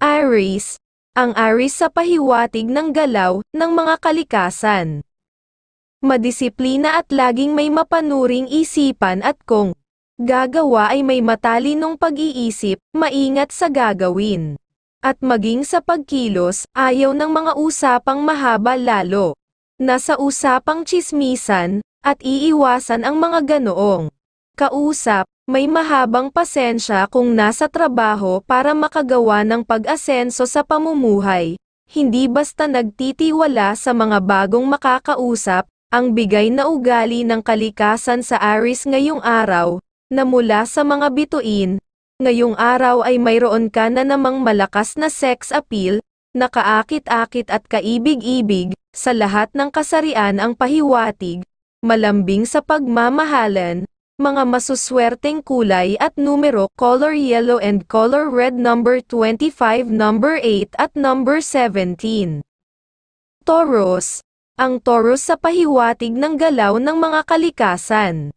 Aries. Ang Aries sa pahiwatig ng galaw ng mga kalikasan. Madisiplina at laging may mapanuring isipan at kung gagawa ay may matalinong pag-iisip, maingat sa gagawin. At maging sa pagkilos, ayaw ng mga usapang mahaba lalo. Nasa usapang tsismisan, at iiwasan ang mga ganoong kausap. May mahabang pasensya kung nasa trabaho para makagawa ng pag-asenso sa pamumuhay, hindi basta nagtitiwala sa mga bagong makakausap. Ang bigay na ugali ng kalikasan sa Aries ngayong araw, na mula sa mga bituin, ngayong araw ay mayroon ka na namang malakas na sex appeal, nakaakit-akit at kaibig-ibig, sa lahat ng kasarian ang pahiwatig, malambing sa pagmamahalan. Mga masuswerteng kulay at numero, color yellow and color red, number 25, number 8 at number 17. Taurus. Ang Taurus sa pahiwatig ng galaw ng mga kalikasan.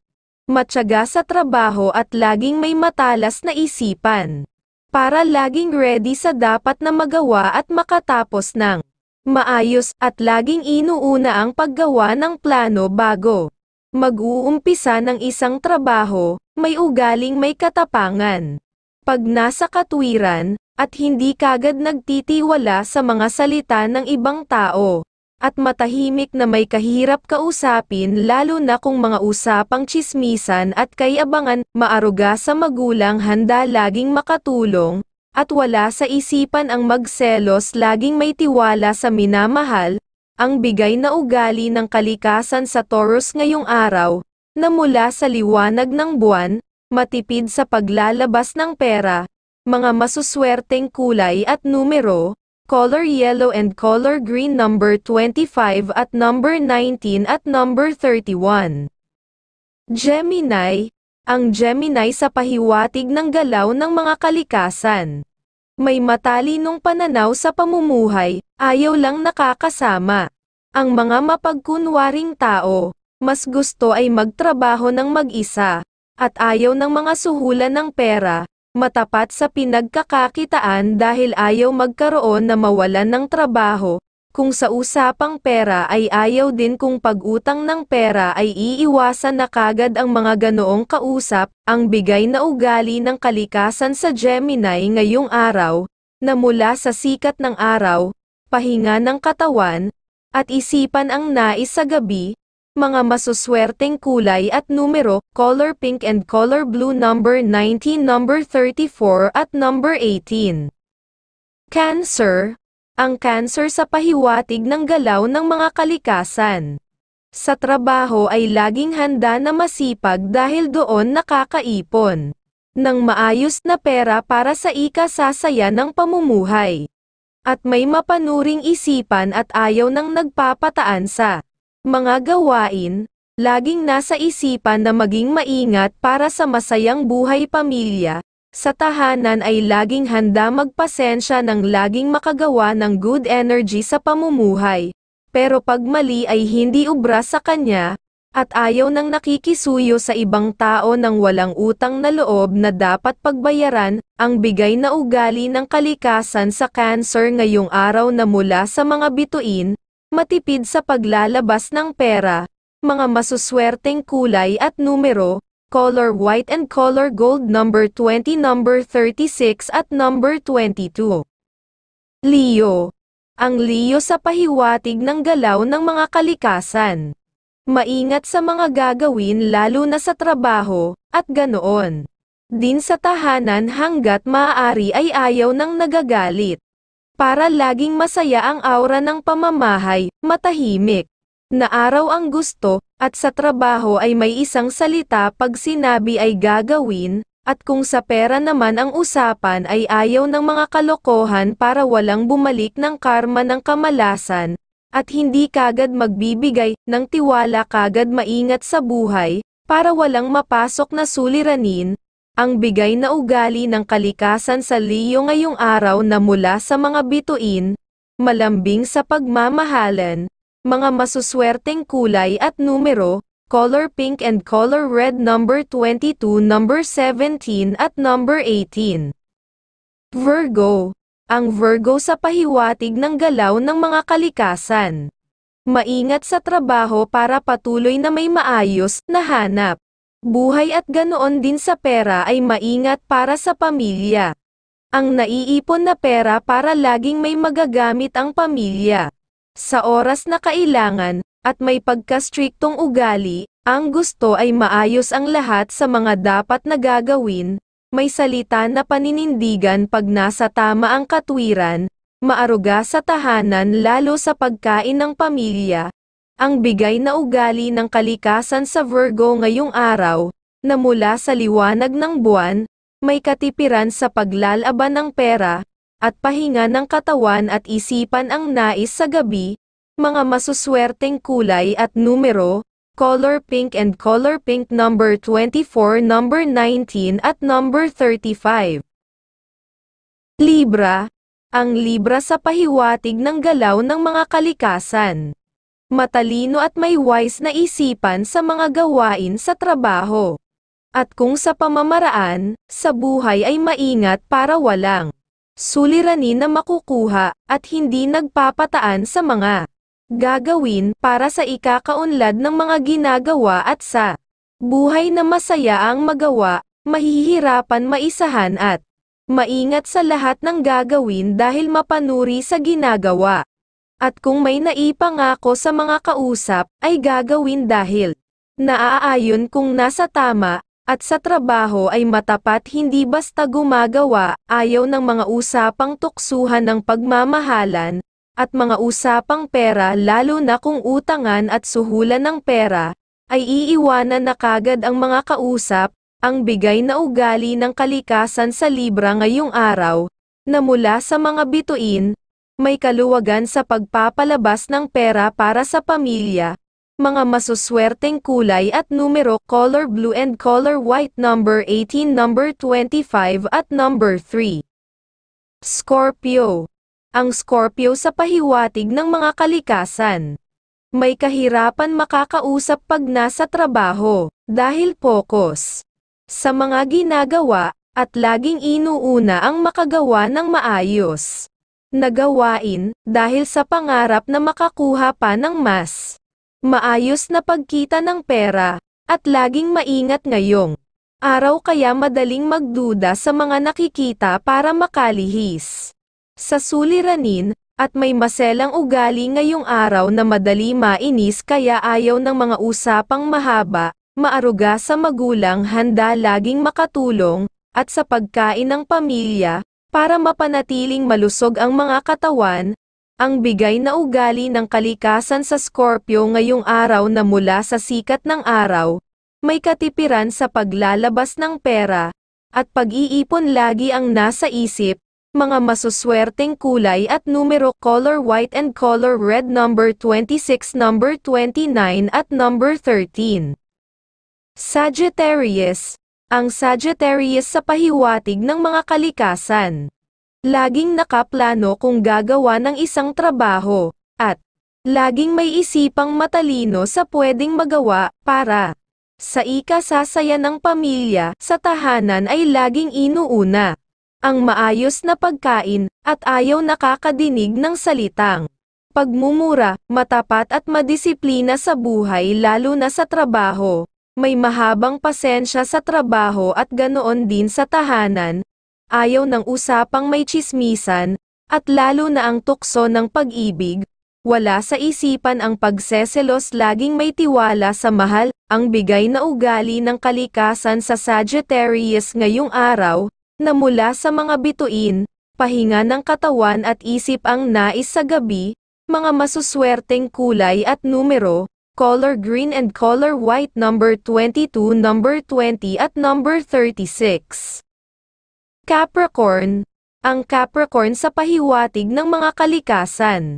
Matyaga sa trabaho at laging may matalas na isipan. Para laging ready sa dapat na magawa at makatapos ng maayos, at laging inuuna ang paggawa ng plano bago mag-uumpisa ng isang trabaho. May ugaling may katapangan. Pag nasa katwiran, at hindi kagad nagtitiwala sa mga salita ng ibang tao. At matahimik na may kahirap kausapin, lalo na kung mga usapang tsismisan at kayabangan. Maaruga sa magulang, handa laging makatulong, at wala sa isipan ang magselos, laging may tiwala sa minamahal. Ang bigay na ugali ng kalikasan sa Taurus ngayong araw, na mula sa liwanag ng buwan, matipid sa paglalabas ng pera, mga masuswerteng kulay at numero, color yellow and color green, number 25 at number 19 at number 31. Gemini. Ang Gemini sa pahiwatig ng galaw ng mga kalikasan. May matalinong pananaw sa pamumuhay, ayaw lang nakakasama. Ang mga mapagkunwaring tao, mas gusto ay magtrabaho ng mag-isa, at ayaw ng mga suhulan ng pera, matapat sa pinagkakakitaan dahil ayaw magkaroon na mawalan ng trabaho. Kung sa usapang pera ay ayaw din, kung pag-utang ng pera ay iiwasan na kagad ang mga ganoong kausap. Ang bigay na ugali ng kalikasan sa Gemini ngayong araw, na mula sa sikat ng araw, pahinga ng katawan, at isipan ang nais sa gabi. Mga masuswerteng kulay at numero, color pink and color blue, number 19, number 34 at number 18. Cancer. Ang Cancer sa pahiwatig ng galaw ng mga kalikasan. Sa trabaho ay laging handa na masipag dahil doon nakakaipon ng maayos na pera para sa ikasasaya ng pamumuhay. At may mapanuring isipan at ayaw nang nagpapataan sa mga gawain, laging nasa isipan na maging maingat para sa masayang buhay pamilya. Sa tahanan ay laging handa magpasensya ng laging makagawa ng good energy sa pamumuhay. Pero pag mali ay hindi ubra sa kanya, at ayaw nang nakikisuyo sa ibang tao ng walang utang na loob na dapat pagbayaran. Ang bigay na ugali ng kalikasan sa Cancer ngayong araw na mula sa mga bituin, matipid sa paglalabas ng pera, mga masuswerteng kulay at numero, color white and color gold, number 20, number 36 at number 22. Leo. Ang Leo sa pahiwatig ng galaw ng mga kalikasan. Maingat sa mga gagawin lalo na sa trabaho, at ganoon din sa tahanan hanggat maaari ay ayaw nang nagagalit. Para laging masaya ang aura ng pamamahay, matahimik na araw ang gusto, at sa trabaho ay may isang salita pag sinabi ay gagawin, at kung sa pera naman ang usapan ay ayaw ng mga kalokohan para walang bumalik ng karma ng kamalasan, at hindi kagad magbibigay ng tiwala, kagad maingat sa buhay, para walang mapasok na suliranin. Ang bigay na ugali ng kalikasan sa Leo ngayong araw na mula sa mga bituin, malambing sa pagmamahalan, mga masuswerteng kulay at numero, color pink and color red, number 22, number 17 at number 18. Virgo. ang Virgo sa pahiwatig ng galaw ng mga kalikasan. Maingat sa trabaho para patuloy na may maayos na hanap buhay at ganoon din sa pera ay maingat para sa pamilya. Ang naiipon na pera para laging may magagamit ang pamilya. Sa oras na kailangan, at may pagka-striktong ugali, ang gusto ay maayos ang lahat sa mga dapat na gagawin, may salita na paninindigan pag nasa tama ang katwiran, maaruga sa tahanan lalo sa pagkain ng pamilya. Ang bigay na ugali ng kalikasan sa Virgo ngayong araw, na mula sa liwanag ng buwan, may katipiran sa paglalaban ng pera, at pahinga ng katawan at isipan ang nais sa gabi, mga masuswerteng kulay at numero, color pink and color pink number 24, number 19 at number 35. Libra, ang Libra sa pahiwatig ng galaw ng mga kalikasan. Matalino at may wise na isipan sa mga gawain sa trabaho. At kung sa pamamaraan, sa buhay ay maingat para walang suliranin na makukuha, at hindi nagpapataan sa mga gagawin para sa ikakaunlad ng mga ginagawa at sa buhay na masaya ang magawa, mahihirapan maisahan at maingat sa lahat ng gagawin dahil mapanuri sa ginagawa. At kung may naipangako sa mga kausap, ay gagawin dahil naaayon kung nasa tama, at sa trabaho ay matapat hindi basta gumagawa, ayaw ng mga usapang tuksuhan ng pagmamahalan, at mga usapang pera lalo na kung utangan at suhulan ng pera, ay iiwanan na kagad ang mga kausap. Ang bigay na ugali ng kalikasan sa Libra ngayong araw, na mula sa mga bituin, may kaluwagan sa pagpapalabas ng pera para sa pamilya, mga masuswerteng kulay at numero color blue and color white number 18, number 25 at number 3. Scorpio. Ang Scorpio sa pahiwatig ng mga kalikasan. May kahirapan makakausap pag nasa trabaho, dahil focus sa mga ginagawa, at laging inuuna ang makagawa ng maayos na gawain, dahil sa pangarap na makakuha pa ng mas maayos na pagkita ng pera, at laging maingat ngayong araw kaya madaling magduda sa mga nakikita para makalihis sa suliranin, at may maselang ugali ngayong araw na madali mainis kaya ayaw ng mga usapang mahaba, maaruga sa magulang, handa laging makatulong, at sa pagkain ng pamilya, para mapanatiling malusog ang mga katawan. Ang bigay na ugali ng kalikasan sa Scorpio ngayong araw na mula sa sikat ng araw, may katipiran sa paglalabas ng pera, at pag-iipon lagi ang nasa isip, mga masuswerteng kulay at numero color white and color red number 26, number 29 at number 13. Sagittarius, ang Sagittarius sa pahiwatig ng mga kalikasan. Laging nakaplano kung gagawa ng isang trabaho, at laging may isipang matalino sa pwedeng magawa, para sa ikasasaya ng pamilya. Sa tahanan ay laging inuuna ang maayos na pagkain, at ayaw nakakadinig ng salitang pagmumura, matapat at madisiplina sa buhay lalo na sa trabaho. May mahabang pasensya sa trabaho at ganoon din sa tahanan. Ayaw ng usapang may tsismisan, at lalo na ang tukso ng pag-ibig. Wala sa isipan ang pagseselos, laging may tiwala sa mahal. Ang bigay na ugali ng kalikasan sa Sagittarius ngayong araw, na mula sa mga bituin, pahinga ng katawan at isip ang nais sa gabi, mga masuswerteng kulay at numero, color green and color white number 22, number 20 at number 36. Capricorn, ang Capricorn sa pahiwatig ng mga kalikasan.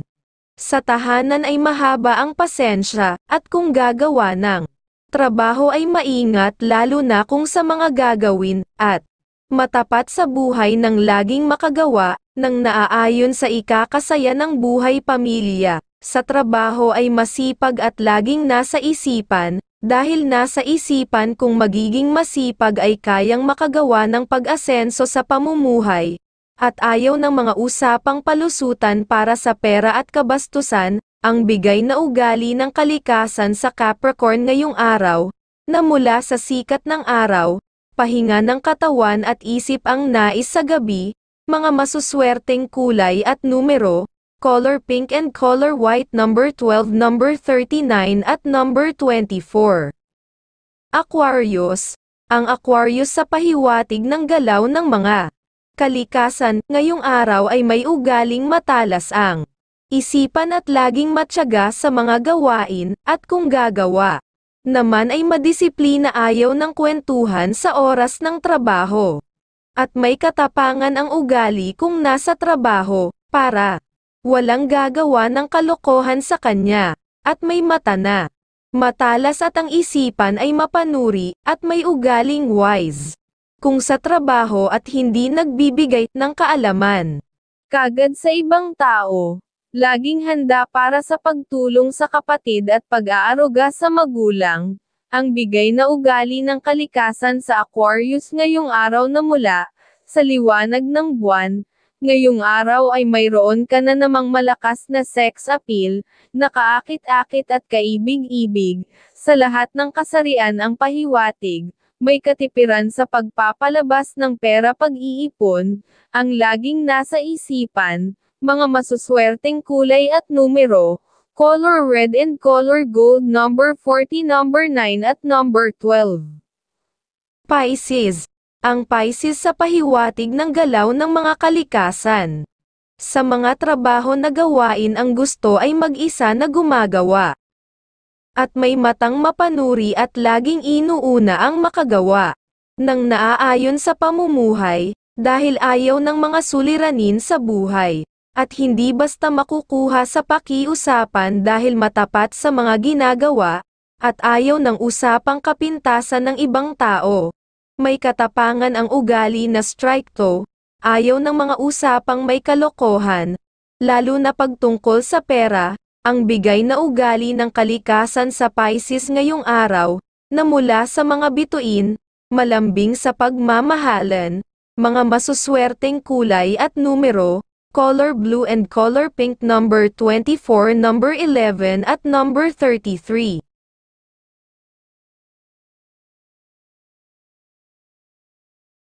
Sa tahanan ay mahaba ang pasensya, at kung gagawa ng trabaho ay maingat lalo na kung sa mga gagawin, at matapat sa buhay ng laging makagawa, ng naaayon sa ikakasaya ng buhay pamilya. Sa trabaho ay masipag at laging nasa isipan, dahil nasa isipan kung magiging masipag ay kayang makagawa ng pag-asenso sa pamumuhay. at ayaw ng mga usapang palusutan para sa pera at kabastusan, ang bigay na ugali ng kalikasan sa Capricorn ngayong araw, na mula sa sikat ng araw, pahinga ng katawan at isip ang nais sa gabi, mga masuswerteng kulay at numero, color pink and color white, number 12, number 39 at number 24. Aquarius. Ang Aquarius sa pahiwatig ng galaw ng mga kalikasan, ngayong araw ay may ugaling matalas ang isipan at laging matyaga sa mga gawain, at kung gagawa naman ay madisiplina, ayaw ng kwentuhan sa oras ng trabaho. At may katapangan ang ugali kung nasa trabaho, para walang gagawa ng kalokohan sa kanya, at may mata na matalas at ang isipan ay mapanuri, at may ugaling wise kung sa trabaho at hindi nagbibigay ng kaalaman kagad sa ibang tao. Laging handa para sa pagtulong sa kapatid at pag-aaruga sa magulang. Ang bigay na ugali ng kalikasan sa Aquarius ngayong araw na mula sa liwanag ng buwan. Ngayong araw ay mayroon ka na namang malakas na sex appeal, nakaakit-akit at kaibig-ibig. Sa lahat ng kasarian ang pahiwatig, may katipiran sa pagpapalabas ng pera, pag-iipon, ang laging nasa isipan, mga masuswerteng kulay at numero, color red and color gold, number 40, number 9 at number 12. Pisces. Ang Pisces sa pahiwatig ng galaw ng mga kalikasan. Sa mga trabaho na gawain ang gusto ay mag-isa na gumagawa. At may matang mapanuri at laging inuuna ang makagawa nang naaayon sa pamumuhay, dahil ayaw ng mga suliranin sa buhay, at hindi basta makukuha sa pakiusapan dahil matapat sa mga ginagawa, at ayaw ng usapang kapintasan ng ibang tao. May katapangan ang ugali na strike to, ayaw ng mga usapang may kalokohan, lalo na pagtungkol sa pera. Ang bigay na ugali ng kalikasan sa Pisces ngayong araw, na mula sa mga bituin, malambing sa pagmamahalan, mga masuswerteng kulay at numero, color blue and color pink, number 24, number 11 at number 33.